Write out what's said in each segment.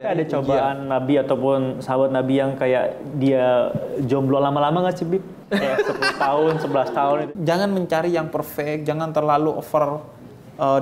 Ada cobaan Nabi ataupun sahabat Nabi yang kayak dia jomblo lama-lama nggak sih, Bib? Kayak 10 tahun, 11 tahun itu. Jangan mencari yang perfect, jangan terlalu over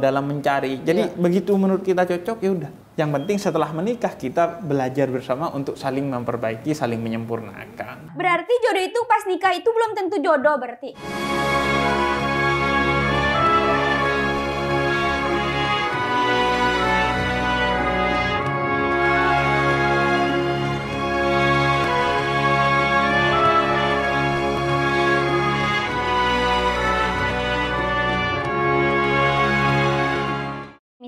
dalam mencari. Jadi begitu menurut kita cocok, ya udah. Yang penting setelah menikah kita belajar bersama untuk saling memperbaiki, saling menyempurnakan. Berarti jodoh itu pas nikah itu belum tentu jodoh berarti?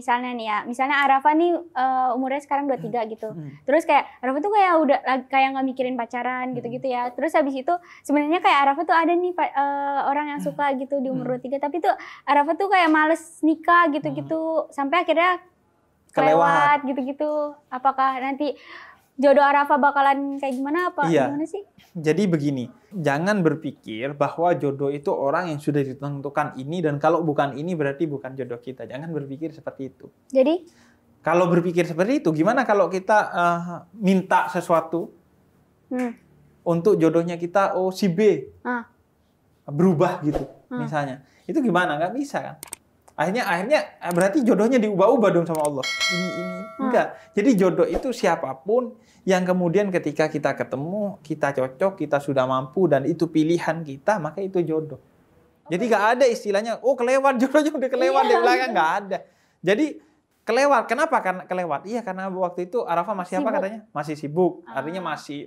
Misalnya nih ya, misalnya Arafa nih umurnya sekarang 23 gitu. Terus kayak Arafa tuh kayak udah kayak nggak mikirin pacaran gitu-gitu ya. Terus habis itu sebenarnya kayak Arafa tuh ada nih orang yang suka gitu di umur 23, tapi tuh Arafa tuh kayak males nikah gitu-gitu sampai akhirnya kelewat gitu-gitu. Apakah nanti jodoh Arafa bakalan kayak gimana apa? Iya. Gimana sih? Jadi begini, jangan berpikir bahwa jodoh itu orang yang sudah ditentukan ini dan kalau bukan ini berarti bukan jodoh kita. Jangan berpikir seperti itu. Jadi? Kalau berpikir seperti itu, gimana kalau kita minta sesuatu untuk jodohnya kita, oh si B berubah gitu, misalnya. Itu gimana? Nggak bisa kan? Akhirnya berarti jodohnya diubah-ubah dong sama Allah. Ini enggak. Jadi jodoh itu siapapun yang kemudian ketika kita ketemu, kita cocok, kita sudah mampu dan itu pilihan kita, maka itu jodoh. Jadi nggak ada istilahnya, oh kelewat, jodohnya udah kelewat di belakang, nggak ada. Jadi kelewat, kenapa? Karena kelewat. Iya, karena waktu itu Arafa masih sibuk. apa katanya? Masih sibuk. Artinya masih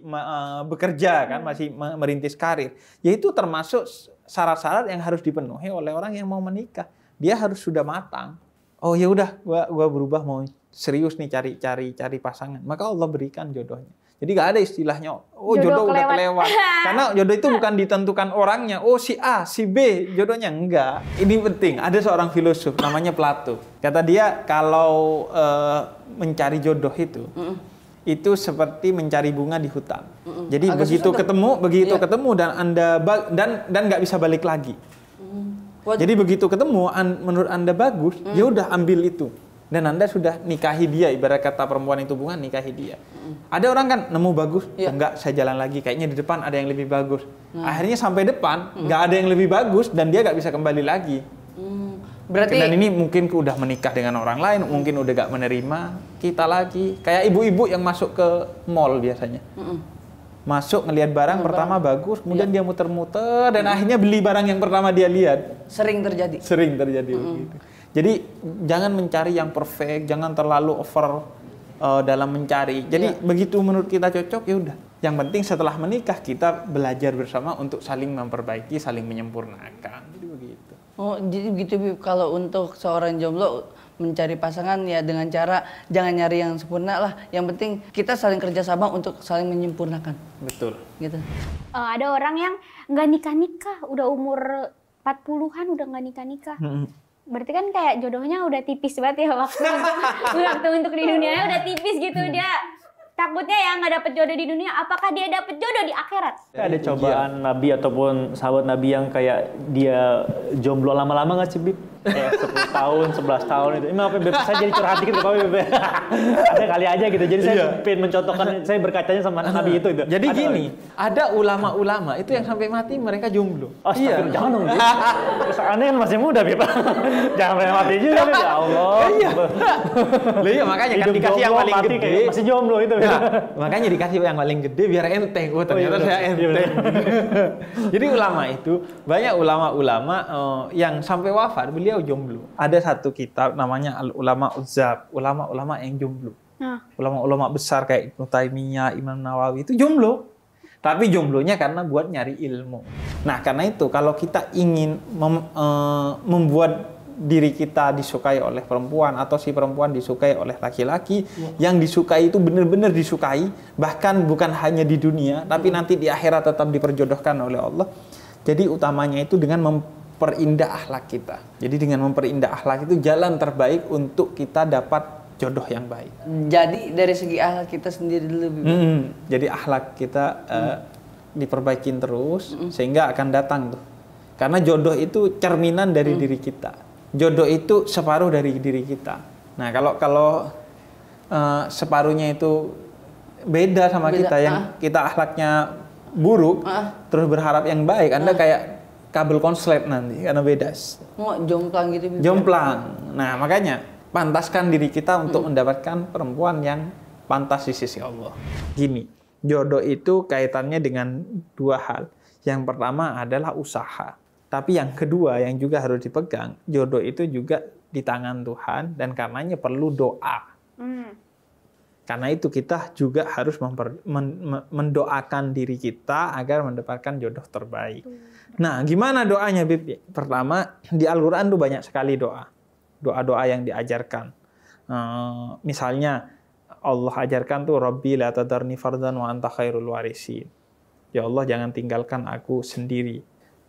bekerja kan, masih merintis karir. Yaitu termasuk syarat-syarat yang harus dipenuhi oleh orang yang mau menikah. Dia harus sudah matang. Oh ya udah, gua berubah mau serius nih cari pasangan. Maka Allah berikan jodohnya. Jadi nggak ada istilahnya, oh jodoh udah kelewat. Karena jodoh itu bukan ditentukan orangnya. Oh si A, si B, jodohnya enggak. Ini penting. Ada seorang filosof namanya Plato. Kata dia kalau mencari jodoh itu seperti mencari bunga di hutan. Jadi begitu ketemu dan nggak bisa balik lagi. Jadi begitu ketemu, menurut Anda bagus, ya udah ambil itu. Dan Anda sudah nikahi dia, ibarat kata perempuan itu bunga, nikahi dia. Ada orang kan nemu bagus, enggak saya jalan lagi, kayaknya di depan ada yang lebih bagus. Akhirnya sampai depan, nggak ada yang lebih bagus dan dia nggak bisa kembali lagi. Berarti dan ini mungkin udah menikah dengan orang lain, mungkin udah nggak menerima kita lagi. Kayak ibu-ibu yang masuk ke mall biasanya. Masuk ngelihat barang pertama bagus, kemudian dia muter-muter dan akhirnya beli barang yang pertama dia lihat. Sering terjadi begitu. Jadi jangan mencari yang perfect, jangan terlalu over dalam mencari. Jadi begitu menurut kita cocok, ya udah. Yang penting setelah menikah kita belajar bersama untuk saling memperbaiki, saling menyempurnakan. Jadi begitu. Oh, jadi begitu Bib. Kalau untuk seorang jomblo mencari pasangan ya dengan cara jangan nyari yang sempurna lah. Yang penting kita saling kerjasama untuk saling menyempurnakan. Betul. Gitu. Ada orang yang nggak nikah-nikah, udah umur 40-an udah nggak nikah-nikah. Berarti kan kayak jodohnya udah tipis banget ya waktu untuk di dunianya udah tipis gitu. Dia takutnya ya nggak dapet jodoh di dunia, apakah dia dapet jodoh di akhirat? Ada cobaan Nabi ataupun sahabat Nabi yang kayak dia jomblo lama-lama nggak sih, Bib? Kayak 10 tahun, 11 tahun itu. Emang apa, Bib? Saya jadi curhat dikit ke Bib. Ada kali aja gitu. Jadi saya pengen mencontohkan, saya berkacanya sama Nabi itu. Jadi gini, ada ulama-ulama itu yang sampai mati mereka jomblo. Astagfirullah, jangan dong, Bib. Aneh kan masih muda, Bib. Jangan pernah mati juga, Bib. Ya Allah. Iya, makanya kan dikasih yang paling gede. Masih jomblo itu. Nah, makanya dikasih yang paling gede biar enteng. Oh, ternyata saya enteng. Jadi ulama itu, banyak ulama-ulama yang sampai wafat beliau jomblo. Ada satu kitab namanya Al-Ulama Uzzab, ulama-ulama yang jomblo. Ulama-ulama besar kayak Ibnu Taimiyah, Imam Nawawi itu jomblo. Tapi jomblonya karena buat nyari ilmu. Nah, karena itu kalau kita ingin membuat diri kita disukai oleh perempuan atau si perempuan disukai oleh laki-laki, yang disukai itu benar-benar disukai, bahkan bukan hanya di dunia, tapi nanti di akhirat tetap diperjodohkan oleh Allah. Jadi utamanya itu dengan memperindah akhlak kita. Jadi dengan memperindah akhlak itu jalan terbaik untuk kita dapat jodoh yang baik. Jadi dari segi akhlak kita sendiri dulu. Jadi akhlak kita diperbaikin terus sehingga akan datang tuh. Karena jodoh itu cerminan dari diri kita. Jodoh itu separuh dari diri kita. Nah, kalau separuhnya itu beda sama Beda, kita, yang kita akhlaknya buruk, terus berharap yang baik, Anda kayak kabel konslet nanti karena beda. Mau jomplang gitu. Jomplang. Nah, makanya pantaskan diri kita untuk mendapatkan perempuan yang pantas di sisi Allah. Gini, jodoh itu kaitannya dengan dua hal. Yang pertama adalah usaha. Tapi yang kedua yang juga harus dipegang, jodoh itu juga di tangan Tuhan dan karenanya perlu doa. Karena itu kita juga harus mendoakan diri kita agar mendapatkan jodoh terbaik. Nah, gimana doanya, Bib? Pertama, di Al-Quran tuh banyak sekali doa. Doa-doa yang diajarkan. Misalnya, Allah ajarkan tuh, Rabbi la tadarni fardan wa anta khairul warisin. Ya Allah, jangan tinggalkan aku sendiri.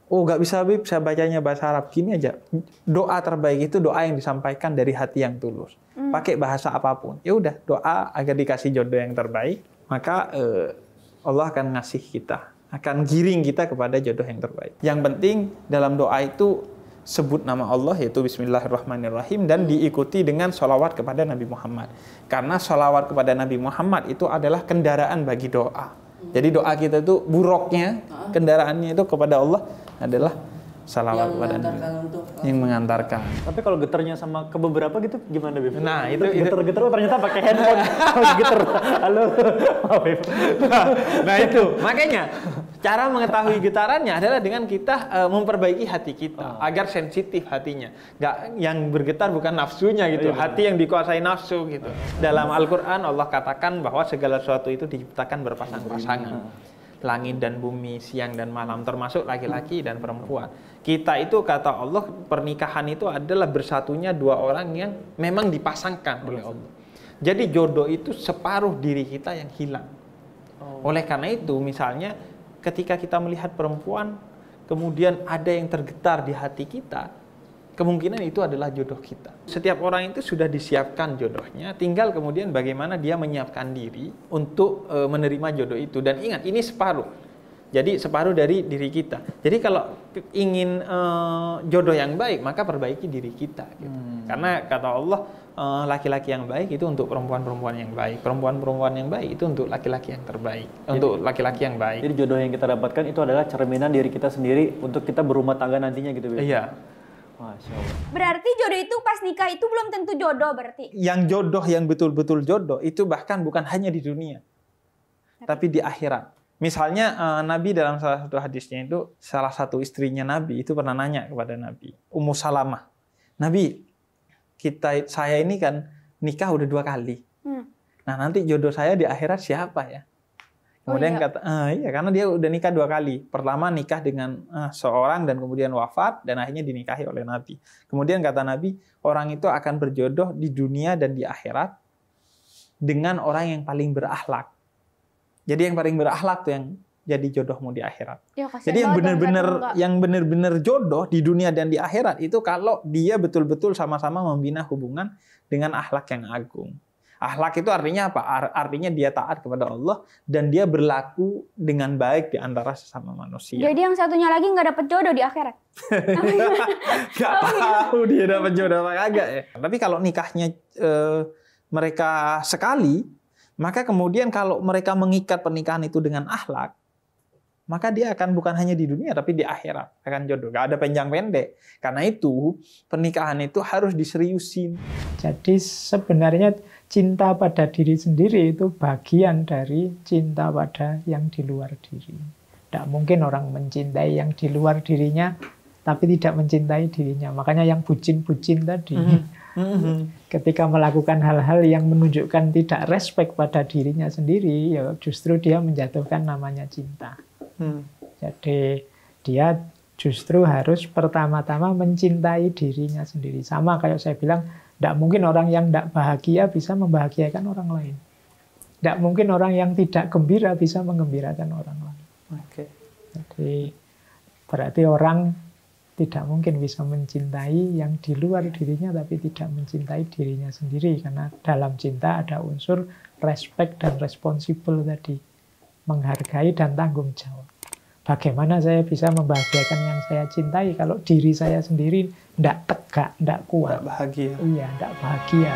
Oh, nggak bisa, Bib, saya bacanya bahasa Arab. Gini aja, doa terbaik itu doa yang disampaikan dari hati yang tulus. Pakai bahasa apapun. Ya udah, doa agar dikasih jodoh yang terbaik, maka Allah akan ngasih kita, akan giring kita kepada jodoh yang terbaik. Yang penting dalam doa itu sebut nama Allah, yaitu Bismillahirrahmanirrahim, dan diikuti dengan sholawat kepada Nabi Muhammad. Karena sholawat kepada Nabi Muhammad itu adalah kendaraan bagi doa. Jadi doa kita itu buruknya, kendaraannya itu kepada Allah adalah salawat kepada Nabi yang mengantarkan. Tapi kalau getarnya sama ke beberapa gitu gimana, Bib? Nah, itu getar-getar ternyata pakai handphone. Harus getar. Halo. Bib. Nah, itu. Makanya cara mengetahui getarannya adalah dengan kita memperbaiki hati kita agar sensitif hatinya. Nggak, yang bergetar bukan nafsunya gitu. Hati yang dikuasai nafsu gitu. Dalam Al-Qur'an Allah katakan bahwa segala sesuatu itu diciptakan berpasang-pasangan. Langit dan bumi, siang dan malam, termasuk laki-laki dan perempuan. Kita itu, kata Allah, pernikahan itu adalah bersatunya dua orang yang memang dipasangkan oleh Allah. Jadi jodoh itu separuh diri kita yang hilang. Oleh karena itu, misalnya ketika kita melihat perempuan, kemudian ada yang tergetar di hati kita, kemungkinan itu adalah jodoh kita. Setiap orang itu sudah disiapkan jodohnya, tinggal kemudian bagaimana dia menyiapkan diri untuk menerima jodoh itu. Dan ingat, ini separuh. Jadi separuh dari diri kita. Jadi kalau ingin jodoh yang baik, maka perbaiki diri kita. Gitu. Karena kata Allah, laki-laki yang baik itu untuk perempuan-perempuan yang baik. Perempuan-perempuan yang baik itu untuk laki-laki yang terbaik. Untuk laki-laki yang baik. Jadi jodoh yang kita dapatkan itu adalah cerminan diri kita sendiri untuk kita berumah tangga nantinya gitu, Bib? Iya. Masya Allah. Berarti jodoh itu pas nikah itu belum tentu jodoh berarti? Yang jodoh, yang betul-betul jodoh, itu bahkan bukan hanya di dunia, tapi di akhirat. Misalnya Nabi dalam salah satu hadisnya itu, salah satu istrinya Nabi itu pernah nanya kepada Nabi, Ummu Salamah, Nabi, saya ini kan nikah udah 2 kali. Nah, nanti jodoh saya di akhirat siapa ya? Kemudian kata, iya, karena dia udah nikah 2 kali. Pertama nikah dengan seorang dan kemudian wafat dan akhirnya dinikahi oleh Nabi. Kemudian kata Nabi, orang itu akan berjodoh di dunia dan di akhirat dengan orang yang paling berakhlak. Jadi yang paling berakhlak tuh yang jadi jodohmu di akhirat. Ya, jadi yang benar-benar jodoh di dunia dan di akhirat itu kalau dia betul-betul sama-sama membina hubungan dengan akhlak yang agung. Akhlak itu artinya apa? Artinya dia taat kepada Allah dan dia berlaku dengan baik di antara sesama manusia. Jadi yang satunya lagi nggak dapat jodoh di akhirat? Nggak tahu dia dapat jodoh apa kagak ya. Tapi kalau nikahnya mereka sekali, maka kemudian kalau mereka mengikat pernikahan itu dengan akhlak, maka dia akan bukan hanya di dunia tapi di akhirat akan jodoh. Gak ada panjang pendek. Karena itu pernikahan itu harus diseriusin. Jadi sebenarnya cinta pada diri sendiri itu bagian dari cinta pada yang di luar diri. Tidak mungkin orang mencintai yang di luar dirinya tapi tidak mencintai dirinya. Makanya yang bucin-bucin tadi ketika melakukan hal-hal yang menunjukkan tidak respect pada dirinya sendiri, ya justru dia menjatuhkan namanya cinta. Jadi dia justru harus pertama-tama mencintai dirinya sendiri. Sama kayak saya bilang, tidak mungkin orang yang tidak bahagia bisa membahagiakan orang lain. Tidak mungkin orang yang tidak gembira bisa menggembirakan orang lain. Jadi berarti orang tidak mungkin bisa mencintai yang di luar dirinya tapi tidak mencintai dirinya sendiri. Karena dalam cinta ada unsur respect dan responsible tadi. Menghargai dan tanggung jawab. Bagaimana saya bisa membahagiakan yang saya cintai kalau diri saya sendiri tidak tegak, tidak kuat. Tidak bahagia. Iya, tidak bahagia.